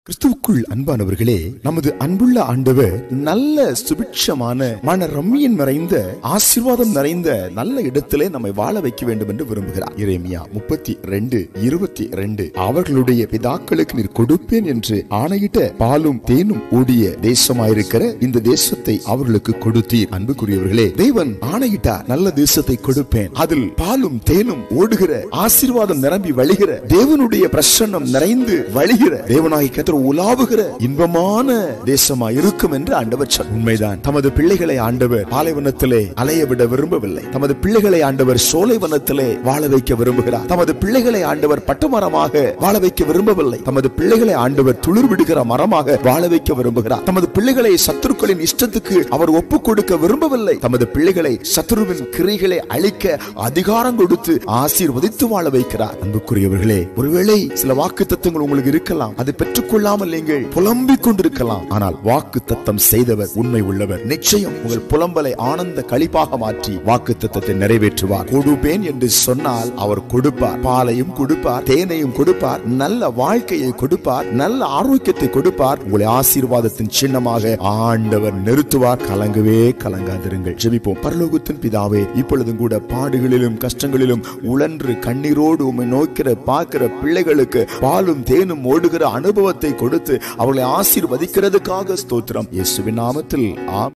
கிறிஸ்துவுக்குள் அன்பானவர்களே, நமது அன்புள்ள ஆண்டவர் நல்ல சுபிட்சமான மன ரம்மியம் நிறைந்த ஆசீர்வாதம் நிறைந்த நல்ல இடத்திலே நம்மை வாழ வைக்க வேண்டும் என்று விரும்புகிறார். எரேமியா 32:22 அவர்களுடைய பிதாக்களுக்கு நீர் கொடுப்பேன் என்று ஆணையிட்ட பாலும் தேனும் ஓடிய தேசமாயிருக்கிற இந்த தேசத்தை அவர்களுக்கு கொடுத்தீர். அன்புக்குரியவர்களே, தேவன் ஆணையிட்டார், நல்ல தேசத்தை கொடுப்பேன், அதில் பாலும் தேனும் ஓடுகிற ஆசீர்வாதம் நிரம்பி வழிகிற தேவனுடைய பிரசன்னம் நிறைந்து வழிகிற தேவனாய் கர்த்தர் உலாவுகிற இன்பமான தேசமா இருக்கும் என்று ஆண்டவர் சொன்னார். உண்மைதான். தமது பிள்ளைகளை ஆண்டவர் பாலைவனத்திலே அலைய விட விரும்பவில்லை. தமது பிள்ளைகளை ஆண்டவர் சோலைவனத்திலே வாழ வைக்க விரும்புகிறார். தமது பிள்ளைகளை ஆண்டவர் பட்டமரமாக வாழ வைக்க விரும்பவில்லை. தமது பிள்ளைகளை ஆண்டவர் துளிர் விடுகிற மரமாக வாழ வைக்க விரும்புகிறார். தமது பிள்ளைகளை சத்துருக்களின் இஷ்டத்துக்கு அவர் ஒப்புக் கொடுக்க விரும்பவில்லை. தமது பிள்ளைகளை சத்துருவின் கிரியைகளை அழிக்க அதிகாரம் கொடுத்து ஆசீர்வதித்து வாழ வைக்கிறார். அன்புக்குரியவர்களே, ஒருவேளை சில வாக்குத்தத்தங்கள் உங்களுக்கு இருக்கலாம், அதை பெற்றுக்கொள்ளாமல் நீங்கள் புலம்பிக் கொண்டிருக்கலாம். ஆனால் வாக்குத்தத்தம் செய்தவர் உண்மை உள்ளவர். நிச்சயம் உங்கள் புலம்பலை ஆனந்த களிப்பாக மாற்றி வாக்குத்தத்தத்தை நிறைவேற்றுவார். கொடுப்பேன் என்று சொன்னால் அவர் கொடுப்பார். பாலையும் கொடுப்பார், தேனையும் கொடுப்பார், நல்ல வாழ்க்கையை கொடுப்பார், நல்ல ஆரோக்கியத்தை கொடுப்பார். உங்களை ஆசீர்வாதத்தின் சின்னமாக ஆண்டவர் நிறுத்துவார். கலங்கவே கலங்காதிருங்கள். ஜெபிப்போம். பரலோகத்தின் பிதாவே, இப்பொழுதும் கூட பாடுகளிலும் கஷ்டங்களிலும் உழன்று கண்ணீரோடு உம்மை நோக்கிற பார்க்கிற பிள்ளைகளுக்கு பாலும் தேனும் ஓடுகிற அனுபவத்தை கொடுத்து அவர்களை ஆசீர்வதிக்கிறதுக்காக ஸ்தோத்திரம். இயேசுவின் நாமத்தில் ஆமென்.